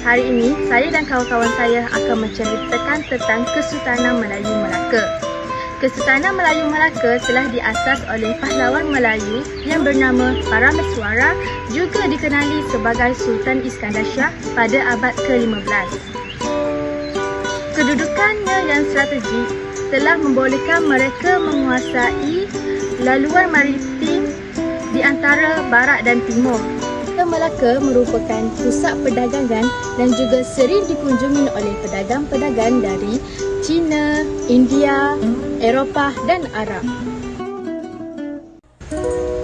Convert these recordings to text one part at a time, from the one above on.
Hari ini, saya dan kawan-kawan saya akan menceritakan tentang Kesultanan Melayu Melaka. Kesultanan Melayu Melaka telah diasas oleh pahlawan Melayu yang bernama Parameswara, juga dikenali sebagai Sultan Iskandar Shah pada abad ke-15. Kedudukannya yang strategik telah membolehkan mereka menguasai laluan maritim di antara barat dan timur. Melaka merupakan pusat perdagangan dan juga sering dikunjungi oleh pedagang-pedagang dari China, India, Eropah dan Arab.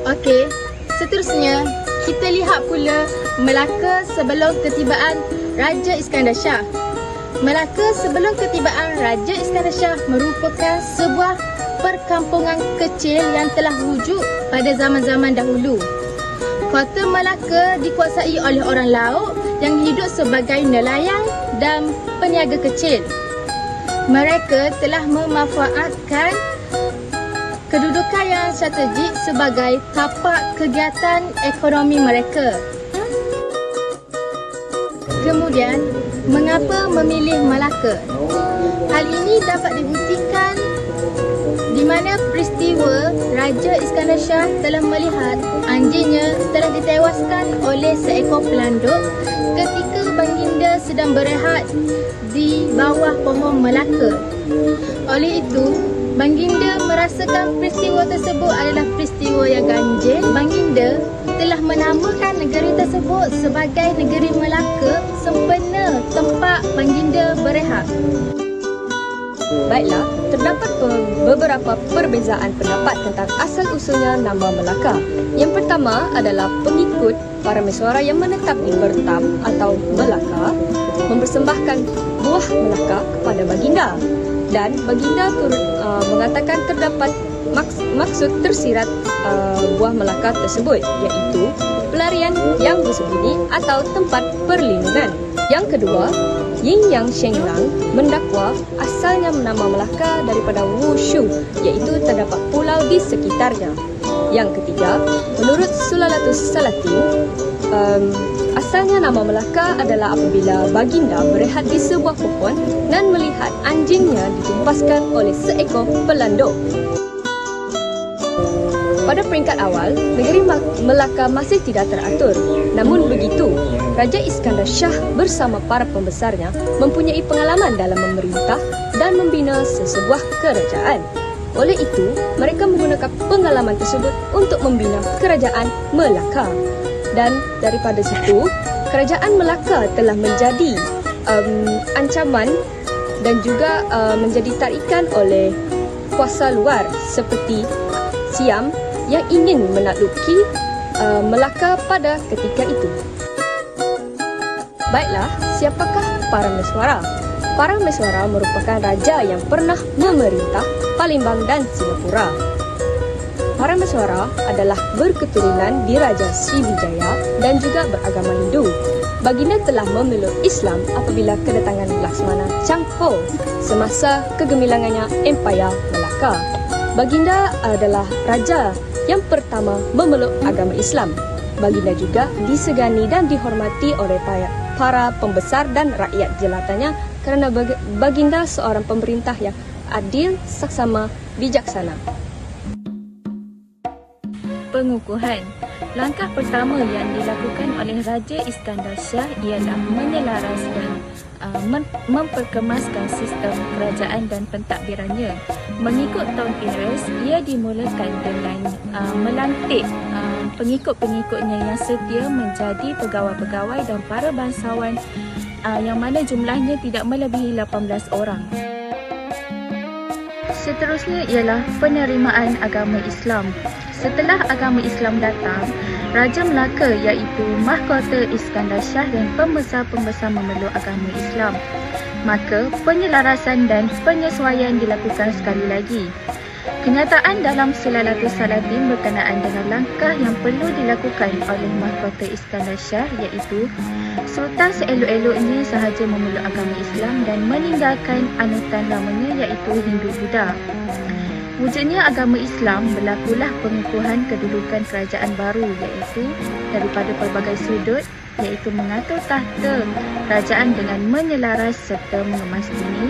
Okey, seterusnya kita lihat pula Melaka sebelum ketibaan Raja Iskandar Shah. Melaka sebelum ketibaan Raja Iskandar Shah merupakan sebuah perkampungan kecil yang telah wujud pada zaman-zaman dahulu. Kota Melaka dikuasai oleh orang laut yang hidup sebagai nelayan dan peniaga kecil. Mereka telah memanfaatkan kedudukan yang strategik sebagai tapak kegiatan ekonomi mereka. Kemudian, mengapa memilih Melaka? Hal ini dapat dibuktikan di mana peristiwa Raja Iskandar Shah telah melihat anjingnya telah ditewaskan oleh seekor pelanduk ketika baginda sedang berehat di bawah pohon Melaka. Oleh itu, baginda merasakan peristiwa tersebut adalah peristiwa yang ganjil. Baginda telah menamakan negeri tersebut sebagai Negeri Melaka sempena tempat baginda berehat. Baiklah, terdapat beberapa perbezaan pendapat tentang asal-usulnya nama Melaka. Yang pertama adalah pengikut Parameswara yang menetap di Bertam atau Melaka mempersembahkan buah Melaka kepada baginda, dan baginda turut mengatakan terdapat maksud tersirat buah Melaka tersebut, iaitu pelarian yang bersembunyi atau tempat perlindungan. Yang kedua, Yin Yang Shenglang mendakwa asalnya nama Melaka daripada Wushu, iaitu terdapat pulau di sekitarnya. Yang ketiga, menurut Sulalatus Salatin, asalnya nama Melaka adalah apabila baginda berehat di sebuah pohon dan melihat anjingnya ditumpaskan oleh seekor pelanduk. Pada peringkat awal, negeri Melaka masih tidak teratur. Namun begitu, Raja Iskandar Shah bersama para pembesarnya mempunyai pengalaman dalam memerintah dan membina sesebuah kerajaan. Oleh itu, mereka menggunakan pengalaman tersebut untuk membina kerajaan Melaka. Dan daripada situ, kerajaan Melaka telah menjadi ancaman dan juga menjadi tarikan oleh kuasa luar seperti Siam yang ingin menakluki Melaka pada ketika itu. Baiklah, siapakah Parameswara? Parameswara merupakan raja yang pernah memerintah Palembang dan Singapura. Parameswara adalah berketurunan Diraja Sriwijaya dan juga beragama Hindu. Baginda telah memeluk Islam apabila kedatangan Laksmana Changho semasa kegemilangannya Empayar Melaka. Baginda adalah raja yang pertama memeluk agama Islam. Baginda juga disegani dan dihormati oleh para pembesar dan rakyat jelatannya kerana baginda seorang pemerintah yang adil, saksama, bijaksana. Pengukuhan. Langkah pertama yang dilakukan oleh Raja Iskandar Shah ialah menyelaraskan memperkemaskan sistem kerajaan dan pentadbirannya. Mengikut tahun Peres, ia dimulakan dengan melantik pengikut-pengikutnya yang setia menjadi pegawai-pegawai dan para bangsawan yang mana jumlahnya tidak melebihi 18 orang. Seterusnya ialah penerimaan agama Islam. Setelah agama Islam datang, Raja Melaka iaitu Mahkota Iskandar Shah dan pembesar-pembesar memeluk agama Islam. Maka penyelarasan dan penyesuaian dilakukan sekali lagi. Kenyataan dalam Silalatul Salatin berkenaan dengan langkah yang perlu dilakukan oleh Mahkota Iskandar Shah iaitu Sultan seelok-eloknya sahaja memeluk agama Islam dan meninggalkan anutan lamanya iaitu Hindu-Buddha. Wujudnya agama Islam berlakulah pengukuhan kedudukan kerajaan baru iaitu daripada pelbagai sudut iaitu mengatur tahta kerajaan dengan menyelaras serta mengemas bumi,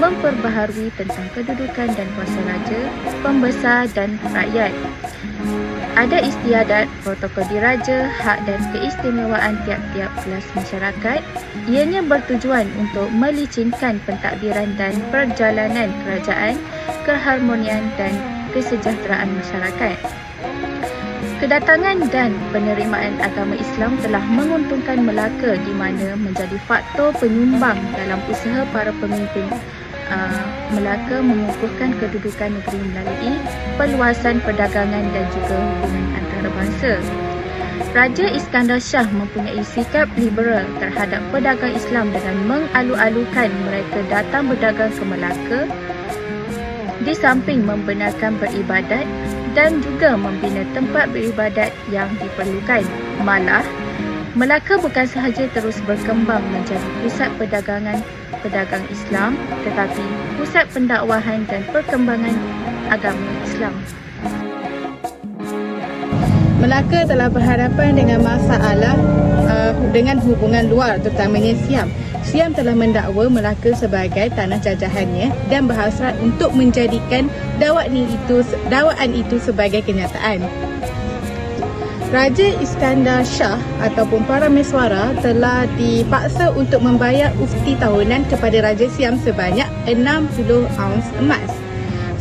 memperbaharui tentang kedudukan dan kuasa raja, pembesar dan rakyat. Ada istiadat, protokol diraja, hak dan keistimewaan tiap-tiap kelas masyarakat. Ianya bertujuan untuk melicinkan pentadbiran dan perjalanan kerajaan, keharmonian dan kesejahteraan masyarakat. Kedatangan dan penerimaan agama Islam telah menguntungkan Melaka di mana menjadi faktor penyumbang dalam usaha para pemimpin Melaka mengukuhkan kedudukan negeri melalui perluasan perdagangan dan juga hubungan antarabangsa. Raja Iskandar Shah mempunyai sikap liberal terhadap pedagang Islam dengan mengalu-alukan mereka datang berdagang ke Melaka di samping membenarkan beribadat dan juga membina tempat beribadat yang diperlukan. Malah, Melaka bukan sahaja terus berkembang menjadi pusat perdagangan pedagang Islam tetapi pusat pendakwahan dan perkembangan agama Islam. Melaka telah berhadapan dengan masalah dengan hubungan luar terutamanya Siam. Siam telah mendakwa Melaka sebagai tanah jajahannya dan berhasrat untuk menjadikan dakwaan itu sebagai kenyataan. Raja Iskandar Shah ataupun para meswara telah dipaksa untuk membayar ufti tahunan kepada Raja Siam sebanyak 60 aunce emas.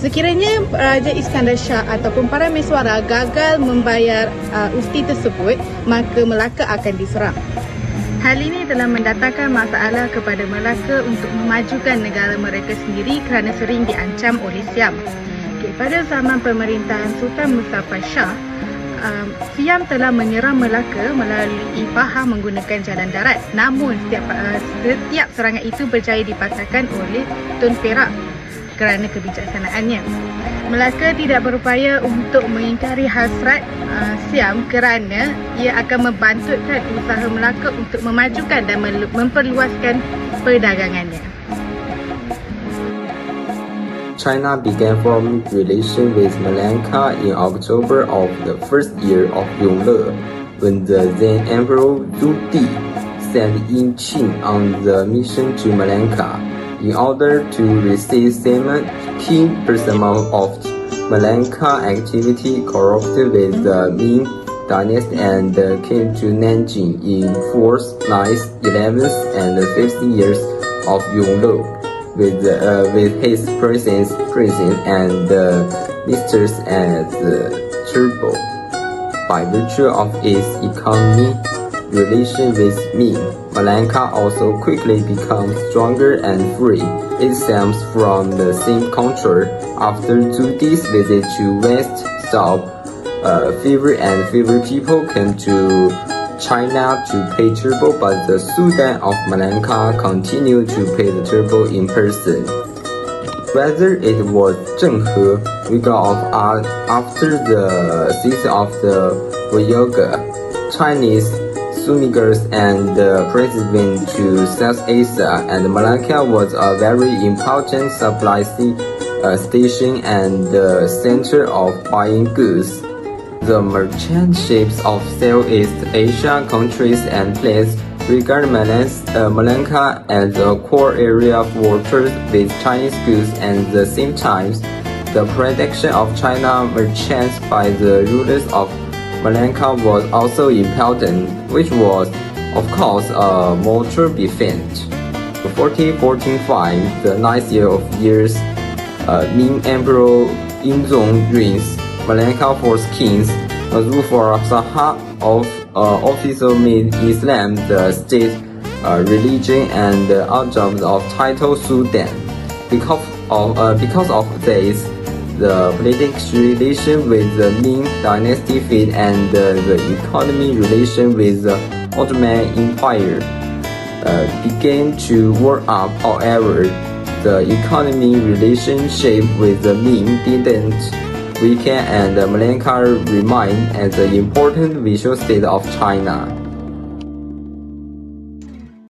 Sekiranya Raja Iskandar Shah ataupun para meswara gagal membayar ufti tersebut, maka Melaka akan diserang. Hal ini telah mendatangkan masalah kepada Melaka untuk memajukan negara mereka sendiri kerana sering diancam oleh Siam. Pada zaman pemerintahan Sultan Mustafa Shah, Siam telah menyerang Melaka melalui Pahang menggunakan jalan darat. Namun setiap serangan itu berjaya dipatahkan oleh Tun Perak kerana kebijaksanaannya. Melaka tidak berupaya untuk mengingkari hasrat Siam kerana ia akan membantutkan usaha Melaka untuk memajukan dan memperluaskan perdagangannya. China began forming relations with Malacca in October of the first year of Yongle, when the then Emperor Zhu Di sent Yin Qing on the mission to Malacca in order to receive some key personnel of Malacca activity corrupted with the Ming dynasty and came to Nanjing in 4th, 9th, 11th and 15th years of Yongle. With his presence and mistress as turbo. By virtue of its economy relation with Ming, Malacca also quickly becomes stronger and free. It stems from the same culture. After Zhu Di's visit to West, South, fever people came to China to pay tribute, but the Sultan of Malacca continued to pay the tribute in person. Whether it was Zheng He, vicar of art, after the season of the Voyage, Chinese Sunnis and the president to South Asia, and Malacca was a very important supply station and the center of buying goods. The merchant ships of Southeast Asia countries and places regard Malacca as a core area for trade with Chinese goods, and at the same time, the production of China merchants by the rulers of Malacca was also important, which was, of course, a motor defense. 1445, the ninth year of years, Ming Emperor Yinzong reigns. Malacca forced kings Zulfar Shah of official made Islam the state religion and adopted of title Sultan. Because of this, the political relation with the Ming Dynasty fade and the economy relation with the Ottoman Empire began to warm up. However, the economy relationship with the Ming didn't weaken, and Malacca remained as an important visual state of China.